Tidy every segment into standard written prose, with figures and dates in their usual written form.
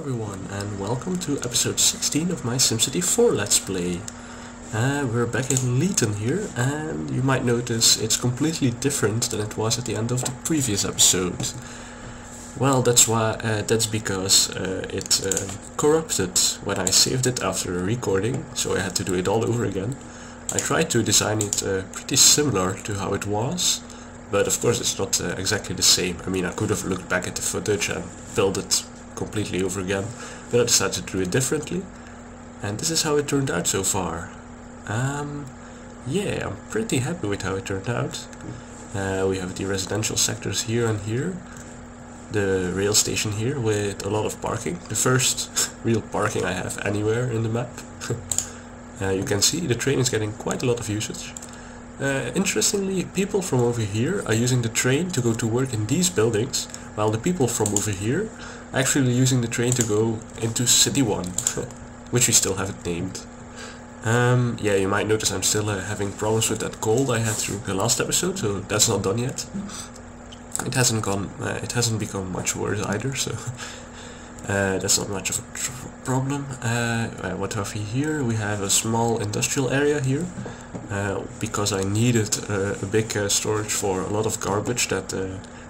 everyone, and welcome to episode 16 of my SimCity 4 Let's Play. We're back in Leeton here, and you might notice it's completely different than it was at the end of the previous episode. Well, that's because it corrupted when I saved it after a recording, so I had to do it all over again. I tried to design it pretty similar to how it was, but of course it's not exactly the same. I mean, I could have looked back at the footage and built it completely over again, but I decided to do it differently, and this is how it turned out so far. Yeah, I'm pretty happy with how it turned out. We have the residential sectors here and here, the rail station here with a lot of parking, the first real parking I have anywhere in the map. You can see the train is getting quite a lot of usage. Interestingly, people from over here are using the train to go to work in these buildings, while the people from over here are actually using the train to go into City 1, which we still haven't named. Yeah, you might notice I'm still having problems with that cold I had through the last episode, so that's not done yet. It hasn't become much worse either, so that's not much of a problem. What have we here? We have a small industrial area here, because I needed a big storage for a lot of garbage that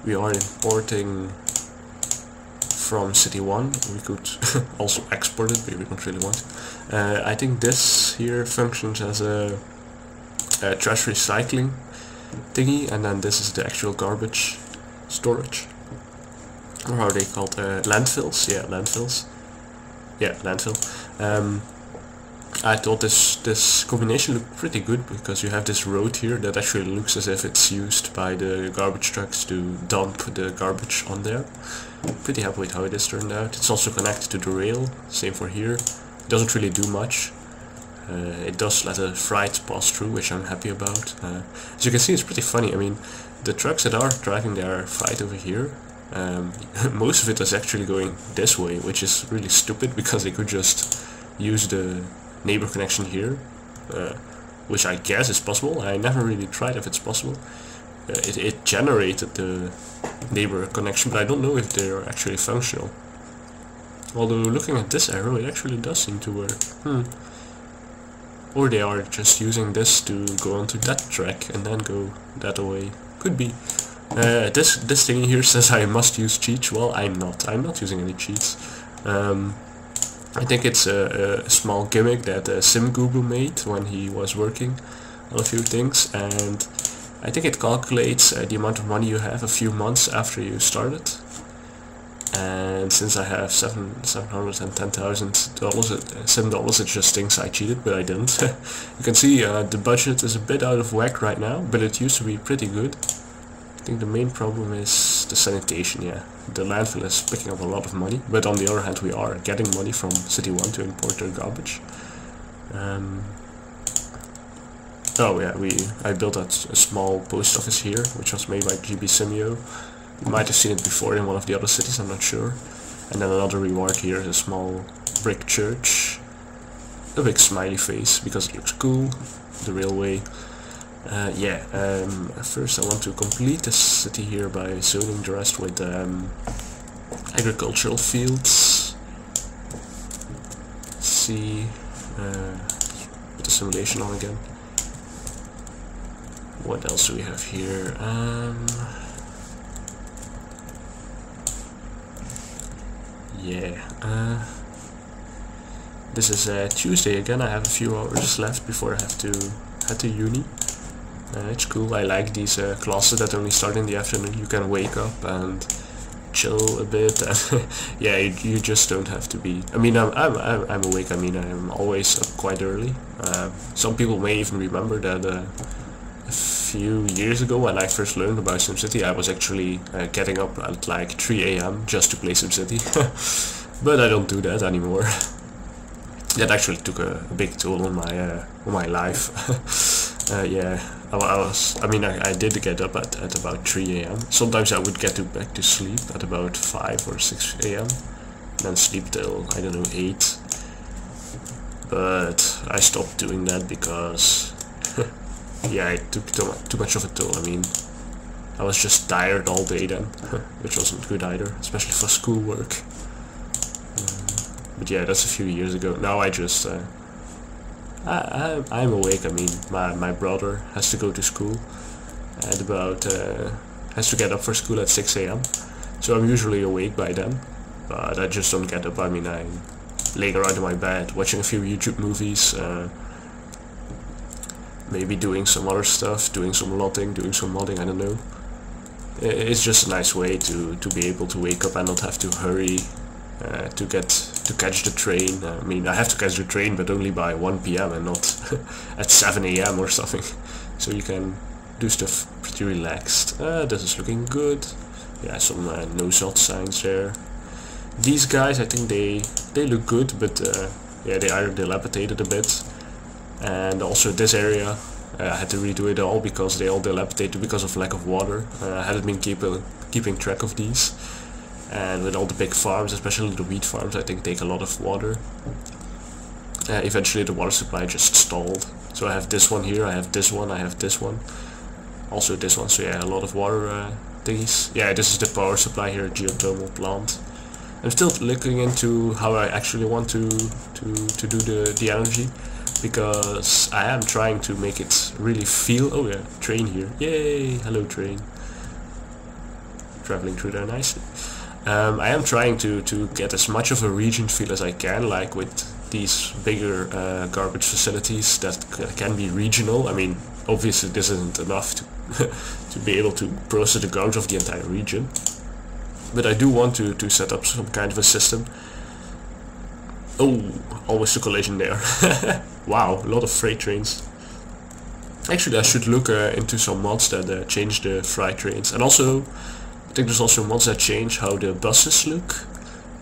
we are importing from City 1. We could also export it, but we don't really want to. I think this here functions as a trash recycling thingy, and then this is the actual garbage storage. Or how are they called? Landfills? Yeah, landfills. Yeah, landfill. I thought this combination looked pretty good, because you have this road here that actually looks as if it's used by the garbage trucks to dump the garbage on there. Pretty happy with how it is turned out. It's also connected to the rail, same for here. It doesn't really do much. It does let a freight pass through, which I'm happy about. As you can see, it's pretty funny. I mean, the trucks that are driving their freight over here, most of it is actually going this way, which is really stupid, because they could just use the neighbor connection here, which I guess is possible. I never really tried if it's possible. It generated the neighbor connection, but I don't know if they are actually functional. Although looking at this arrow, it actually does seem to work. Or they are just using this to go onto that track and then go that way. Could be. This thing here says I must use cheats. Well, I'm not using any cheats. I think it's a small gimmick that SimGuru made when he was working on a few things, and I think it calculates the amount of money you have a few months after you started. And since I have $710,000, $7, it just thinks I cheated, but I didn't. You can see the budget is a bit out of whack right now, but it used to be pretty good. I think the main problem is the sanitation, yeah. The landfill is picking up a lot of money, but on the other hand we are getting money from City 1 to import their garbage. Oh yeah, I built a small post office here, which was made by GB Simio. You might have seen it before in one of the other cities, I'm not sure. And then another reward here is a small brick church. A big smiley face, because it looks cool. The railway. First I want to complete the city here by zoning the rest with agricultural fields. Let's see, put the simulation on again. What else do we have here? This is Tuesday again. I have a few hours left before I have to head to uni. It's cool. I like these classes that only start in the afternoon. You can wake up and chill a bit, and yeah, you just don't have to be. I mean, I'm awake. I mean, I'm always up quite early. Some people may even remember that a few years ago, when I first learned about SimCity, I was actually getting up at like 3 AM just to play SimCity. But I don't do that anymore. That actually took a big toll on my life. Yeah, I did get up at about 3 AM. Sometimes I would get back to sleep at about 5 or 6 AM, and then sleep till, I don't know, 8. But I stopped doing that because yeah, it took too much of a toll. I mean, I was just tired all day then, which wasn't good either, especially for schoolwork. But yeah, that's a few years ago. Now I just I'm awake. I mean, my brother has to go to school at about has to get up for school at 6 a.m. So I'm usually awake by then, but I just don't get up. I mean, I'm laying around in my bed watching a few YouTube movies, maybe doing some other stuff, doing some lotting, doing some modding, I don't know. It's just a nice way to be able to wake up and not have to hurry to catch the train. I mean, I have to catch the train, but only by 1 p.m. and not at 7 a.m. or something. So you can do stuff pretty relaxed. This is looking good. Yeah, some no-shot signs there. These guys, I think they look good, but yeah, they are dilapidated a bit. And also this area, I had to redo it all because they all dilapidated because of lack of water. I hadn't been keeping track of these. And with all the big farms, especially the wheat farms, I think take a lot of water. Eventually the water supply just stalled. So I have this one here, I have this one, I have this one. Also this one, so yeah, a lot of water thingies. Yeah, this is the power supply here, geothermal plant. I'm still looking into how I actually want to do the energy, because I am trying to make it really feel... Oh yeah, train here. Yay! Hello train. Traveling through there nicely. I am trying to get as much of a region feel as I can, like with these bigger garbage facilities that can be regional. I mean, obviously this isn't enough to be able to process the garbage of the entire region. But I do want to set up some kind of a system. Oh, almost a collision there. Wow, a lot of freight trains. Actually, I should look into some mods that change the freight trains. And also, I think there's also mods that change how the buses look.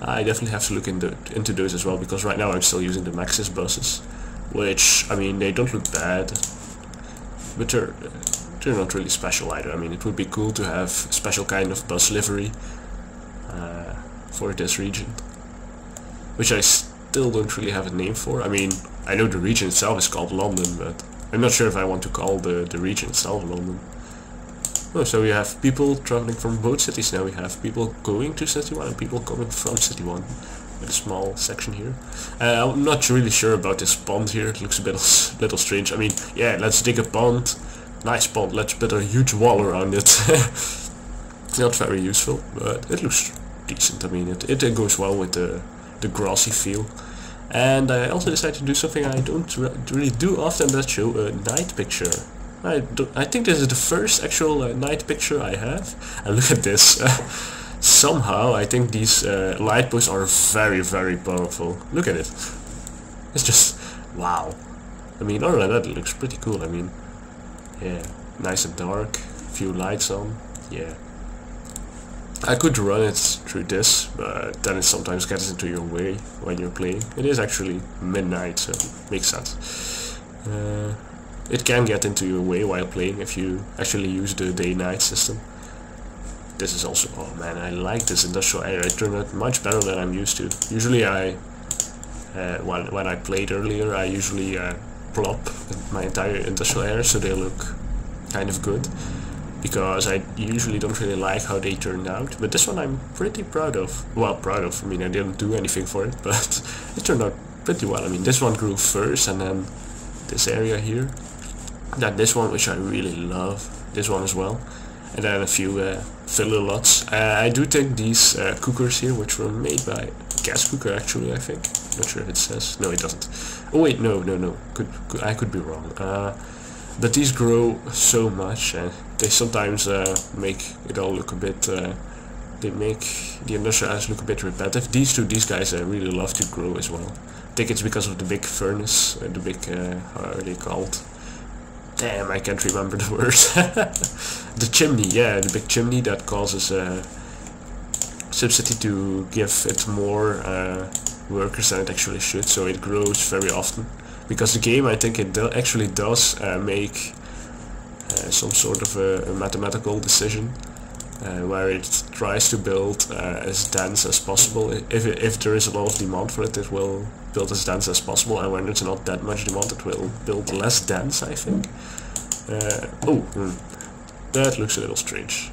I definitely have to look into those as well, because right now I'm still using the Maxis buses. Which, I mean, they don't look bad. But they're not really special either. I mean, it would be cool to have a special kind of bus livery for this region, which I still don't really have a name for. I mean, I know the region itself is called London, but I'm not sure if I want to call the region itself London. Oh, so we have people traveling from both cities now. We have people going to City 1 and people coming from City 1. With a small section here. I'm not really sure about this pond here. It looks a little strange. I mean, yeah, let's dig a pond. Nice pond. Let's put a huge wall around it. Not very useful, but it looks decent. I mean, it goes well with the grassy feel. And I also decided to do something I don't really do often, that show a night picture. I think this is the first actual night picture I have. And look at this. Somehow I think these light posts are very, very powerful. Look at it. It's just wow. I mean, other than that, it looks pretty cool. I mean, yeah, nice and dark, few lights on. Yeah, I could run it through this, but then it sometimes gets into your way when you're playing. It is actually midnight, so it makes sense. It can get into your way while playing if you actually use the day-night system. This is also, oh man, I like this industrial area. It turned out much better than I'm used to. Usually when I played earlier, I usually plop my entire industrial area so they look kind of good, because I usually don't really like how they turned out. But this one I'm pretty proud of. Well, proud of, I mean, I didn't do anything for it, but it turned out pretty well. I mean, this one grew first, and then this area here. Then this one, which I really love. This one as well. And then a few filler lots. I do think these cookers here, which were made by gas cooker actually, I think. Not sure if it says. No, it doesn't. Oh wait, no. I could be wrong. But these grow so much, and they sometimes make it all look a bit. They make the industrial areas look a bit repetitive. These guys really love to grow as well. I think it's because of the big furnace, the big how are they called? Damn, I can't remember the word. The chimney, yeah, the big chimney that causes SimCity to give it more workers than it actually should, so it grows very often. Because the game, I think it actually does make some sort of a mathematical decision where it tries to build as dense as possible. If there is a lot of demand for it, it will build as dense as possible, and when there's not that much demand, it will build less dense, I think. That looks a little strange.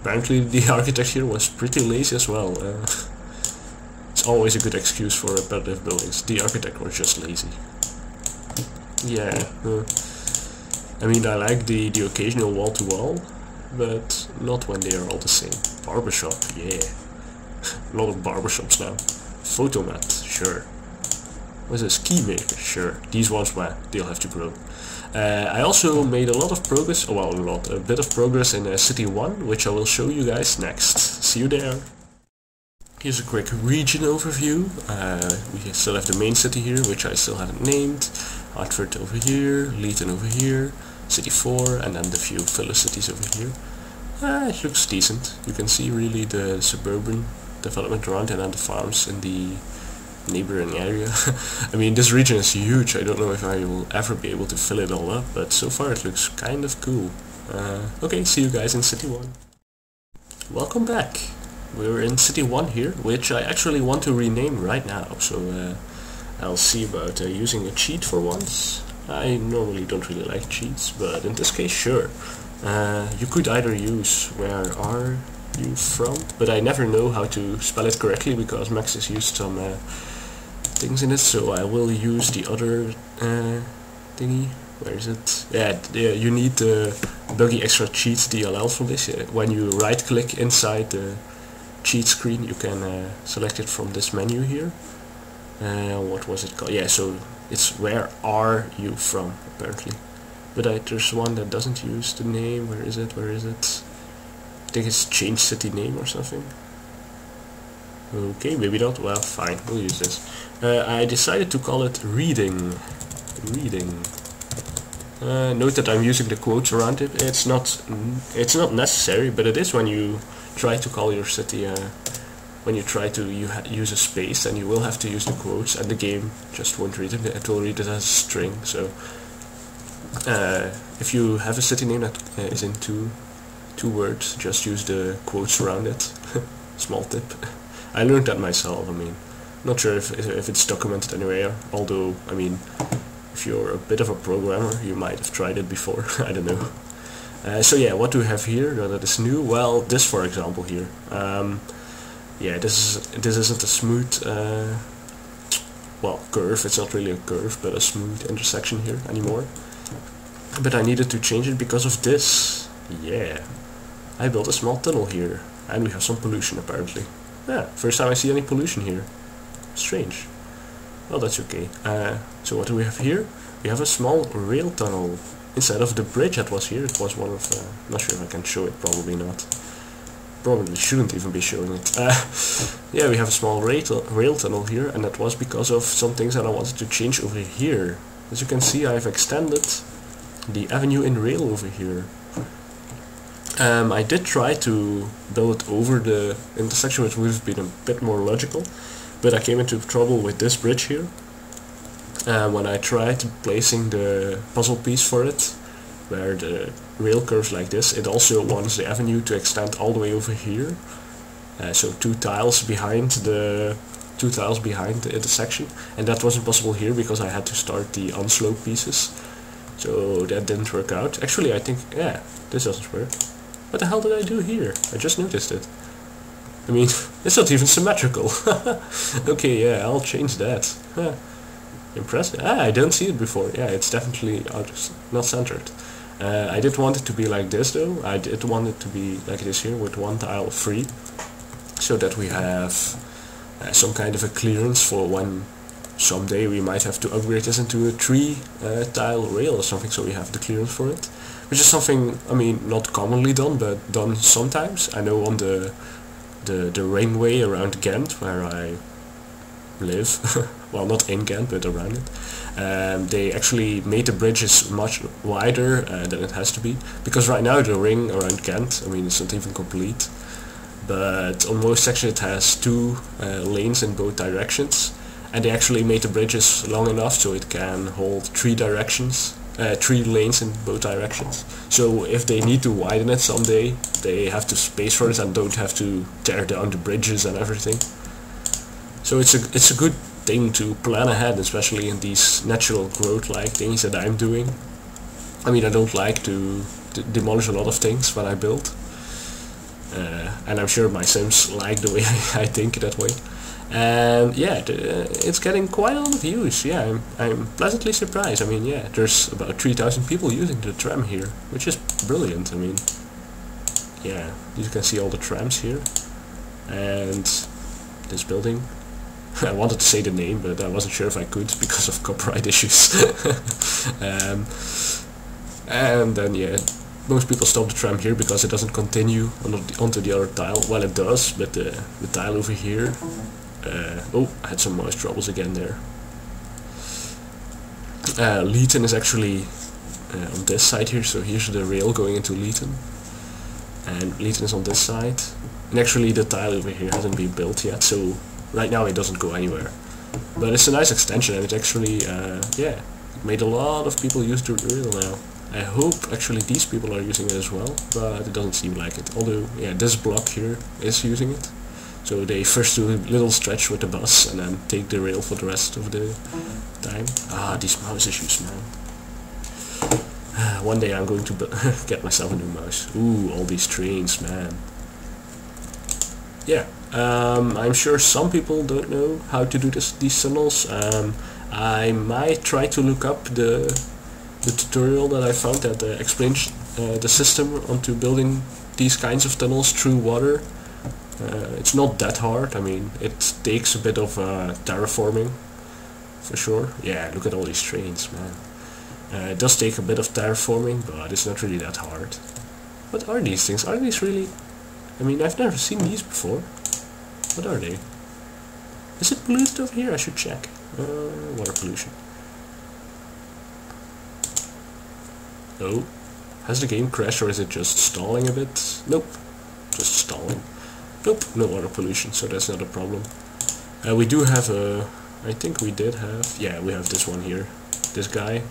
Apparently the architect here was pretty lazy as well. always a good excuse for repetitive buildings. The architect was just lazy. Yeah, I mean, I like the occasional wall-to-wall, but not when they are all the same. Barbershop, yeah. A lot of barbershops now. Photomat, sure. What's a ski maker? Sure. These ones, well, they'll have to grow. I also made a lot of progress, well, a bit of progress in City 1, which I will show you guys next. See you there. Here's a quick region overview. We still have the main city here, which I still haven't named. Hartford over here, Leeton over here, City 4, and then the few filler cities over here. It looks decent. You can see really the suburban development around and then the farms in the neighboring area. I mean, this region is huge. I don't know if I will ever be able to fill it all up, but so far it looks kind of cool. Okay, see you guys in City 1. Welcome back. We're in City 1 here, which I actually want to rename right now, so I'll see about using a cheat for once. I normally don't really like cheats, but in this case, sure. You could either use where are you from, but I never know how to spell it correctly because Max has used some things in it, so I will use the other thingy. Where is it? Yeah, you need the Buggy Extra Cheats DLL for this. When you right click inside the cheat screen, you can select it from this menu here. What was it called? Yeah, so it's where are you from apparently, but there's one that doesn't use the name. Where is it? I think it's change city name or something. Okay, maybe not. Well, fine, we'll use this. I decided to call it reading. Note that I'm using the quotes around it. It's not necessary, but it is when you try to call your city. When you try to use a space, and you will have to use the quotes, and the game just won't read it. It will read it as a string. So if you have a city name that is in two words, just use the quotes around it. Small tip. I learned that myself. I mean, not sure if it's documented anywhere, although, I mean, if you're a bit of a programmer, you might have tried it before. I don't know. So yeah, what do we have here that is new? Well, this for example here. Yeah, this isn't a smooth well, curve. It's not really a curve, but a smooth intersection here anymore. But I needed to change it because of this. Yeah, I built a small tunnel here, and we have some pollution apparently. Yeah, first time I see any pollution here. Strange. Well, that's okay. So what do we have here? We have a small rail tunnel. Instead of the bridge that was here, it was one of... not sure if I can show it, probably not. Probably shouldn't even be showing it. Yeah, we have a small rail tunnel here, and that was because of some things that I wanted to change over here. As you can see, I've extended the avenue in rail over here. I did try to build it over the intersection, which would have been a bit more logical, but I came into trouble with this bridge here. When I tried placing the puzzle piece for it, where the rail curves like this, it also wants the avenue to extend all the way over here. So two tiles behind the intersection, and that wasn't possible here because I had to start the unslope pieces. So that didn't work out. Actually, I think, yeah, this doesn't work. What the hell did I do here? I just noticed it. I mean, it's not even symmetrical. Okay, yeah, I'll change that. Impressive. I didn't see it before. Yeah, it's definitely not centered. I did want it to be like this though. I did want it to be like this here with one tile free, so that we have some kind of a clearance for when someday we might have to upgrade this into a 3 tile rail or something, so we have the clearance for it. Which is something, I mean, not commonly done, but done sometimes. I know on the ringway around Ghent, where I live, well, not in Ghent, but around it, they actually made the bridges much wider than it has to be, because right now the ring around Ghent, I mean, it's not even complete, but on most sections it has 2 lanes in both directions, and they actually made the bridges long enough so it can hold 3 directions, 3 lanes in both directions. So if they need to widen it someday, they have to space for it and don't have to tear down the bridges and everything. So it's a good thing to plan ahead, especially in these natural growth like things that I'm doing. I mean, I don't like to demolish a lot of things when I build. and I'm sure my Sims like the way I think that way. And yeah, it's getting quite a lot of views. Yeah, I'm pleasantly surprised. I mean, yeah, there's about 3,000 people using the tram here, which is brilliant. I mean, yeah, you can see all the trams here, and this building. I wanted to say the name, but I wasn't sure if I could because of copyright issues. And then yeah, most people stop the tram here because it doesn't continue onto the other tile. Well, it does, but the tile over here. Oh, I had some mouse troubles again there. Leeton is actually on this side here, so here's the rail going into Leeton. And Leeton is on this side. And actually the tile over here hasn't been built yet, so right now it doesn't go anywhere. But it's a nice extension, and it actually, yeah, it made a lot of people use the rail now. I hope actually these people are using it as well, but it doesn't seem like it. Although, yeah, this block here is using it. So they first do a little stretch with the bus and then take the rail for the rest of the time. Ah, these mouse issues, man. One day I'm going to get myself a new mouse. Ooh, all these trains, man. Yeah, I'm sure some people don't know how to do these tunnels. I might try to look up the tutorial that I found that explains the system onto building these kinds of tunnels through water. It's not that hard. I mean, it takes a bit of terraforming, for sure. Yeah, look at all these trains, man. It does take a bit of terraforming, but it's not really that hard. What are these things? Are these really... I mean, I've never seen these before. What are they? Is it polluted over here? I should check. Water pollution. Oh. Has the game crashed, or is it just stalling a bit? Nope. Just stalling. Nope, no water pollution, so that's not a problem. We do have a... I think we did have... Yeah, we have this one here. This guy.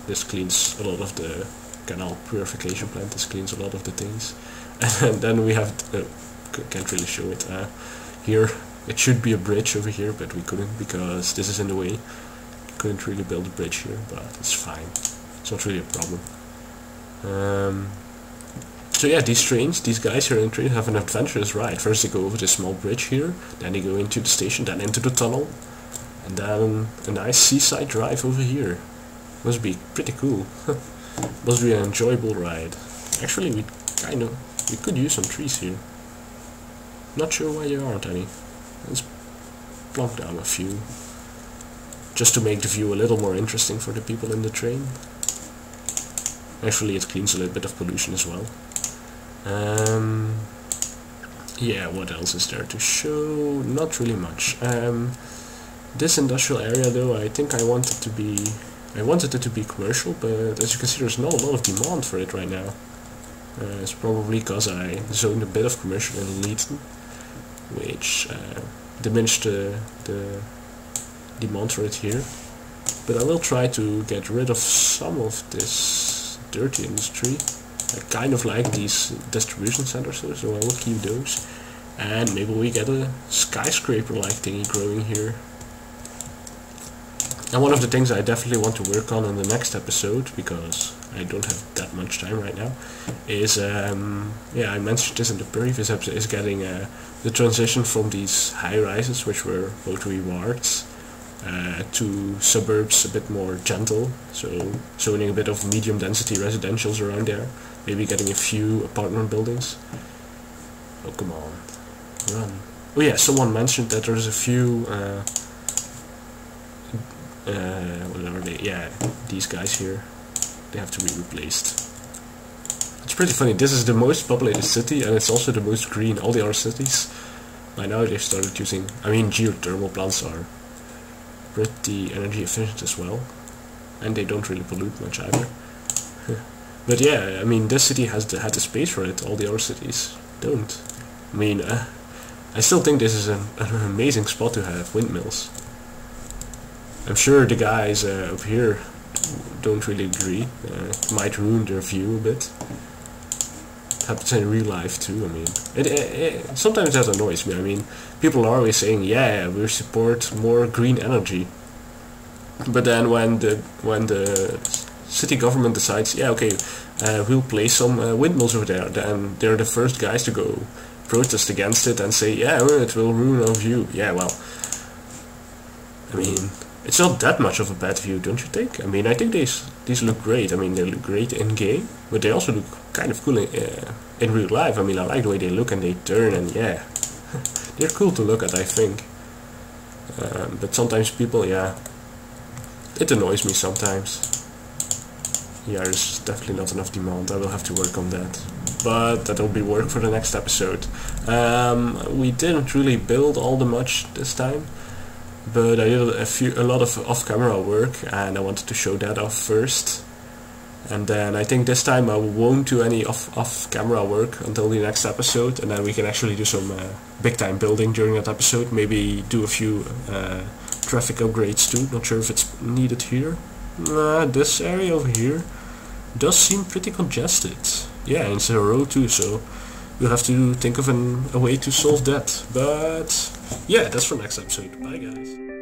This cleans a lot of the canal purification plant. This cleans a lot of the things. And then we have... can't really show it. Here, it should be a bridge over here, but we couldn't because this is in the way. Couldn't really build a bridge here, but it's fine. It's not really a problem. So yeah, these trains, these guys here in the train have an adventurous ride. First they go over this small bridge here, then they go into the station, then into the tunnel, and then a nice seaside drive over here. Must be pretty cool. Must be an enjoyable ride. Actually, we could use some trees here. Not sure why there aren't any. Let's plonk down a few, just to make the view a little more interesting for the people in the train. Actually, it cleans a little bit of pollution as well. Yeah, what else is there to show? Not really much. This industrial area, though, I think I wanted it to be commercial, but as you can see, there's not a lot of demand for it right now. It's probably because I zoned a bit of commercial in Leeton, which diminished the demand for it here. But I will try to get rid of some of this dirty industry. I kind of like these distribution centers, so I will keep those. And maybe we get a skyscraper-like thingy growing here. And one of the things I definitely want to work on in the next episode, because I don't have that much time right now, is, yeah, I mentioned this in the previous episode, is getting the transition from these high-rises, which were motorway wards, to suburbs a bit more gentle, so zoning a bit of medium density residentials around there, maybe getting a few apartment buildings. Oh, come on, run. Oh yeah, someone mentioned that there's a few, what are they? Yeah, these guys here, they have to be replaced. It's pretty funny, this is the most populated city and it's also the most green. All the other cities, by now they've started using, I mean, geothermal plants are pretty energy efficient as well, and they don't really pollute much either. But yeah, I mean, this city had the space for it, all the other cities don't. I mean, I still think this is an amazing spot to have windmills. I'm sure the guys up here don't really agree. It might ruin their view a bit. It happens in real life too. I mean, sometimes that annoys me. I mean, people are always saying, "Yeah, we support more green energy," but then when the city government decides, yeah, okay, we'll place some windmills over there, then they're the first guys to go protest against it and say, yeah, it will ruin our view. Yeah, well, I mean, it's not that much of a bad view, don't you think? I mean, I think these look great. I mean, they look great in game, but they also look kind of cool in real life. I mean, I like the way they look and they turn, and yeah, they're cool to look at, I think. But sometimes people, yeah, it annoys me sometimes. Yeah, there's definitely not enough demand. I will have to work on that. But that'll be work for the next episode. We didn't really build all the much this time, but I did a lot of off-camera work, and I wanted to show that off first. And then I think this time I won't do any off-camera work until the next episode, and then we can actually do some big-time building during that episode. Maybe do a few traffic upgrades too. Not sure if it's needed here. This area over here does seem pretty congested. Yeah, and it's a road too, so we'll have to think of a way to solve that. But yeah, that's for next episode. Bye guys.